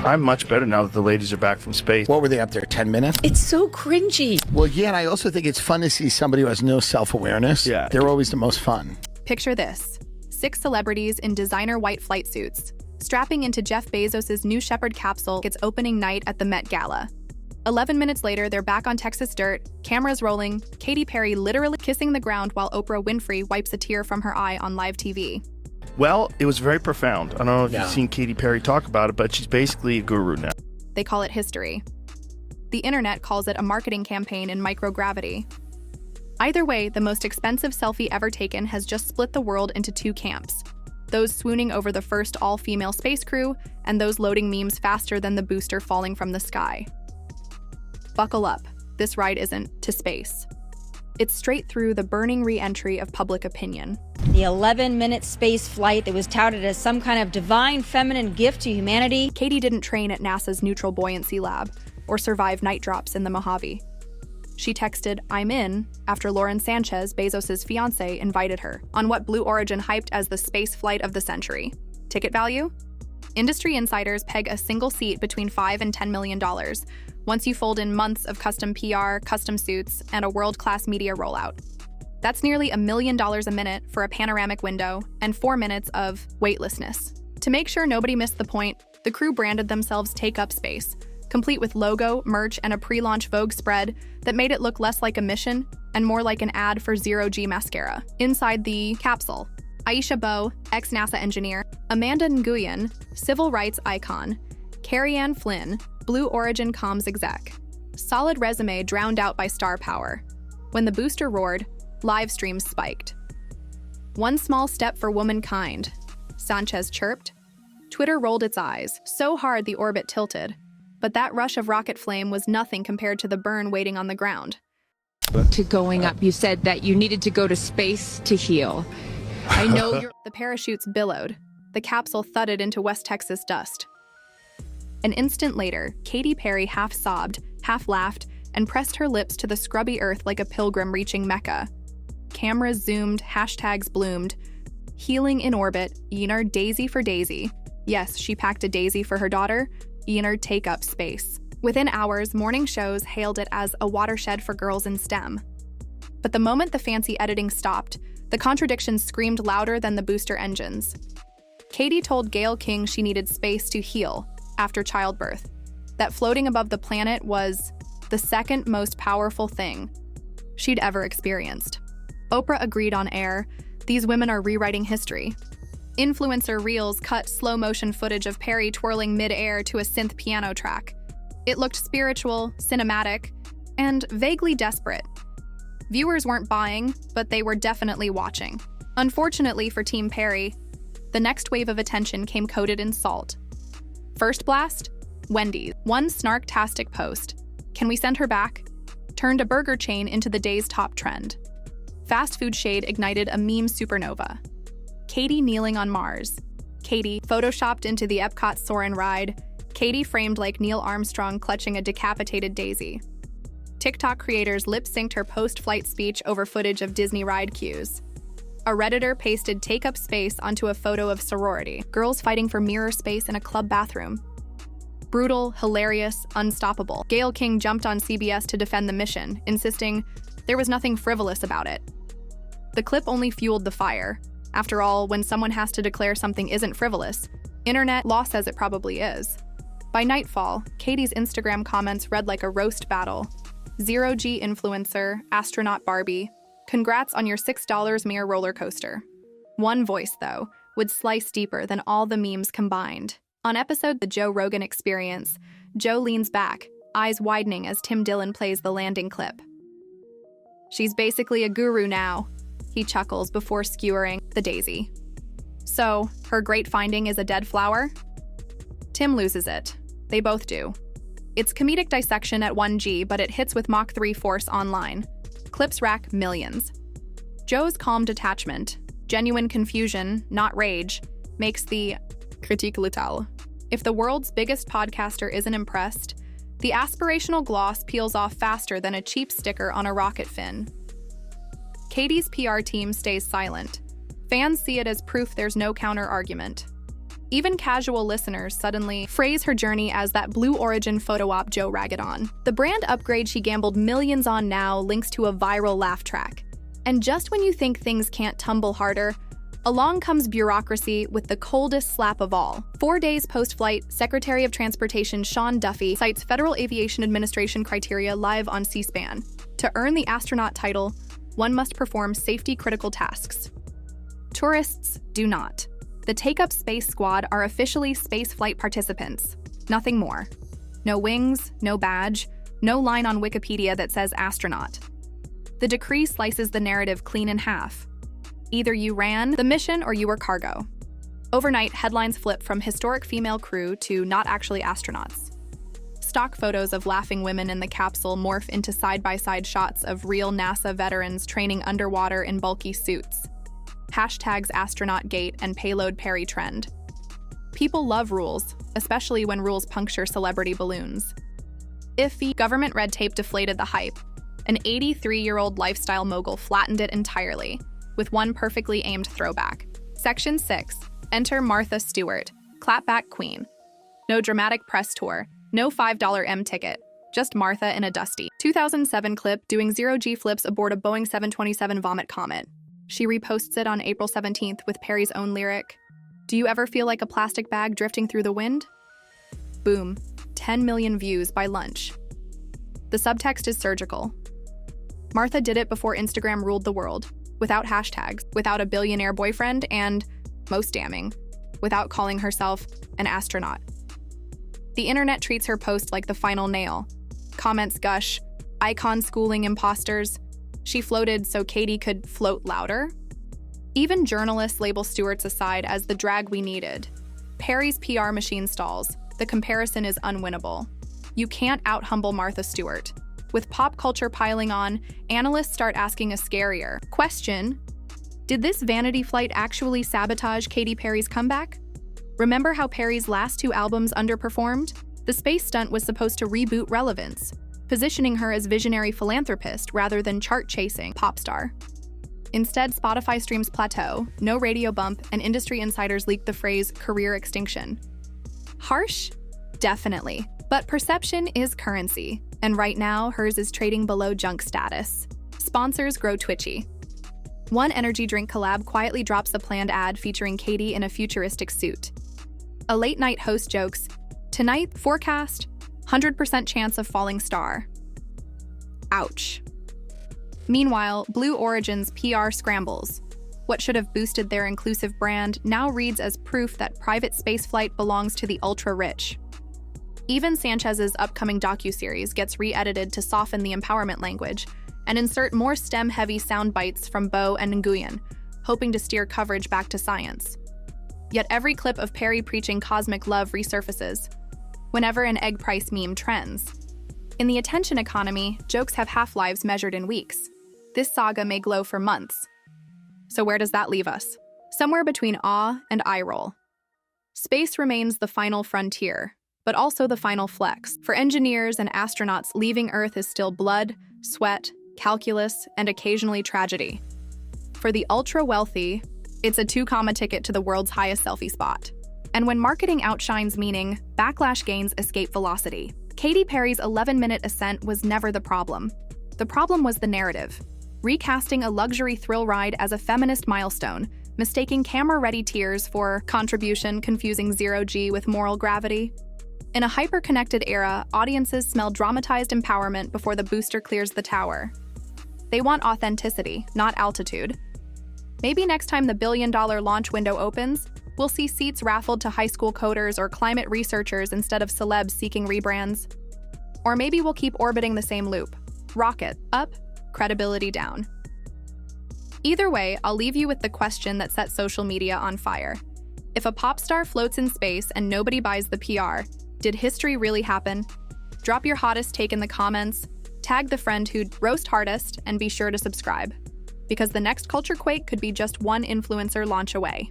I'm much better now that the ladies are back from space. What were they up there, 10 minutes? It's so cringy. Well, yeah, and I also think it's fun to see somebody who has no self-awareness. Yeah. They're always the most fun. Picture this. 6 celebrities in designer white flight suits, strapping into Jeff Bezos' New Shepard capsule its opening night at the Met Gala. 11 minutes later, they're back on Texas dirt, cameras rolling, Katy Perry literally kissing the ground while Oprah Winfrey wipes a tear from her eye on live TV. Well, it was very profound. I don't know if you've seen Katy Perry talk about it, but she's basically a guru now. They call it history. The internet calls it a marketing campaign in microgravity. Either way, the most expensive selfie ever taken has just split the world into 2 camps. Those swooning over the first all-female space crew, and those loading memes faster than the booster falling from the sky. Buckle up. This ride isn't to space. It's straight through the burning re-entry of public opinion. The 11-minute space flight that was touted as some kind of divine feminine gift to humanity. Katy didn't train at NASA's Neutral Buoyancy Lab or survive night drops in the Mojave. She texted, "I'm in," after Lauren Sanchez, Bezos' fiancé, invited her on what Blue Origin hyped as the space flight of the century. Ticket value? Industry insiders peg a single seat between $5 and $10 million, once you fold in months of custom PR, custom suits, and a world-class media rollout. That's nearly $1 million a minute for a panoramic window and 4 minutes of weightlessness. To make sure nobody missed the point, the crew branded themselves Take Up Space, complete with logo, merch, and a pre-launch Vogue spread that made it look less like a mission and more like an ad for Zero-G mascara. Inside the capsule, Aisha Bowe, ex-NASA engineer, Amanda Nguyen, civil rights icon, Carrie Ann Flynn, Blue Origin comms exec. Solid resume drowned out by star power. When the booster roared, live streams spiked. One small step for womankind, Sanchez chirped. Twitter rolled its eyes, so hard the orbit tilted. But that rush of rocket flame was nothing compared to the burn waiting on the ground. To going up, you said that you needed to go to space to heal. I know you're... The parachutes billowed. The capsule thudded into West Texas dust. An instant later, Katy Perry half sobbed, half laughed, and pressed her lips to the scrubby earth like a pilgrim reaching Mecca. Cameras zoomed, hashtags bloomed. Healing in orbit, Yener daisy for daisy. Yes, she packed a daisy for her daughter. Yener take up space. Within hours, morning shows hailed it as a watershed for girls in STEM. But the moment the fancy editing stopped, the contradictions screamed louder than the booster engines. Katy told Gayle King she needed space to heal after childbirth, that floating above the planet was the second most powerful thing she'd ever experienced. Oprah agreed on air, these women are rewriting history. Influencer reels cut slow-motion footage of Perry twirling mid-air to a synth piano track. It looked spiritual, cinematic, and vaguely desperate. Viewers weren't buying, but they were definitely watching. Unfortunately for Team Perry, the next wave of attention came coated in salt. First blast? Wendy's. One snark-tastic post, "Can we send her back?" turned a burger chain into the day's top trend. Fast food shade ignited a meme supernova. Katy kneeling on Mars. Katy photoshopped into the Epcot Soarin' ride. Katy framed like Neil Armstrong clutching a decapitated daisy. TikTok creators lip-synced her post-flight speech over footage of Disney ride queues. A Redditor pasted Take Up Space onto a photo of sorority, girls fighting for mirror space in a club bathroom. Brutal, hilarious, unstoppable. Gayle King jumped on CBS to defend the mission, insisting there was nothing frivolous about it. The clip only fueled the fire. After all, when someone has to declare something isn't frivolous, internet law says it probably is. By nightfall, Katy's Instagram comments read like a roast battle. Zero-G influencer, astronaut Barbie, congrats on your $6 mere roller coaster. One voice, though, would slice deeper than all the memes combined. On episode The Joe Rogan Experience, Joe leans back, eyes widening as Tim Dillon plays the landing clip. "She's basically a guru now," he chuckles before skewering the daisy. "So, her great finding is a dead flower?" Tim loses it. They both do. It's comedic dissection at 1G, but it hits with Mach 3 force online. Clips rack millions. Joe's calm detachment, genuine confusion, not rage, makes the critique letale. If the world's biggest podcaster isn't impressed, the aspirational gloss peels off faster than a cheap sticker on a rocket fin. Katy's PR team stays silent. Fans see it as proof there's no counter-argument. Even casual listeners suddenly phrase her journey as that Blue Origin photo op Joe ragged on. The brand upgrade she gambled millions on now links to a viral laugh track. And just when you think things can't tumble harder, along comes bureaucracy with the coldest slap of all. 4 days post-flight, Secretary of Transportation Sean Duffy cites Federal Aviation Administration criteria live on C-SPAN. To earn the astronaut title, one must perform safety-critical tasks. Tourists do not. The Take Up Space Squad are officially spaceflight participants. Nothing more. No wings, no badge, no line on Wikipedia that says astronaut. The decree slices the narrative clean in half. Either you ran the mission or you were cargo. Overnight, headlines flip from historic female crew to not actually astronauts. Stock photos of laughing women in the capsule morph into side-by-side shots of real NASA veterans training underwater in bulky suits. Hashtags astronaut-gate and payload Perry trend. People love rules, especially when rules puncture celebrity balloons. Iffy government red tape deflated the hype. An 83-year-old lifestyle mogul flattened it entirely, with one perfectly aimed throwback. Section 6. Enter Martha Stewart, clapback queen. No dramatic press tour, no $5 M ticket, just Martha in a dusty 2007 clip doing zero-G flips aboard a Boeing 727 Vomit Comet. She reposts it on April 17th with Perry's own lyric, "Do you ever feel like a plastic bag drifting through the wind?" Boom, 10 million views by lunch. The subtext is surgical. Martha did it before Instagram ruled the world, without hashtags, without a billionaire boyfriend, and, most damning, without calling herself an astronaut. The internet treats her post like the final nail. Comments gush, icon schooling imposters. She floated so Katy could float louder. Even journalists label Stewart's aside as the drag we needed. Perry's PR machine stalls. The comparison is unwinnable. You can't out-humble Martha Stewart. With pop culture piling on, analysts start asking a scarier question. Did this vanity flight actually sabotage Katy Perry's comeback? Remember how Perry's last 2 albums underperformed? The space stunt was supposed to reboot relevance, positioning her as visionary philanthropist rather than chart-chasing pop star. Instead, Spotify streams plateau, no radio bump, and industry insiders leak the phrase career extinction. Harsh? Definitely. But perception is currency, and right now, hers is trading below junk status. Sponsors grow twitchy. One energy drink collab quietly drops a planned ad featuring Katy in a futuristic suit. A late-night host jokes, "Tonight, forecast, 100% chance of falling star." Ouch. Meanwhile, Blue Origin's PR scrambles. What should have boosted their inclusive brand now reads as proof that private spaceflight belongs to the ultra-rich. Even Sanchez's upcoming docuseries gets re-edited to soften the empowerment language and insert more STEM-heavy sound bites from Bo and Nguyen, hoping to steer coverage back to science. Yet every clip of Perry preaching cosmic love resurfaces whenever an egg price meme trends. In the attention economy, jokes have half-lives measured in weeks. This saga may glow for months. So where does that leave us? Somewhere between awe and eye roll. Space remains the final frontier, but also the final flex. For engineers and astronauts, leaving Earth is still blood, sweat, calculus, and occasionally tragedy. For the ultra-wealthy, it's a 2 ticket to the world's highest selfie spot. And when marketing outshines meaning, backlash gains escape velocity. Katy Perry's 11-minute ascent was never the problem. The problem was the narrative. Recasting a luxury thrill ride as a feminist milestone, mistaking camera-ready tears for contribution, confusing zero-G with moral gravity. In a hyper-connected era, audiences smell dramatized empowerment before the booster clears the tower. They want authenticity, not altitude. Maybe next time the billion-dollar launch window opens, we'll see seats raffled to high school coders or climate researchers instead of celebs seeking rebrands. Or maybe we'll keep orbiting the same loop. Rocket up, credibility down. Either way, I'll leave you with the question that set social media on fire. If a pop star floats in space and nobody buys the PR, did history really happen? Drop your hottest take in the comments, tag the friend who'd roast hardest, and be sure to subscribe. Because the next culture quake could be just one influencer launch away.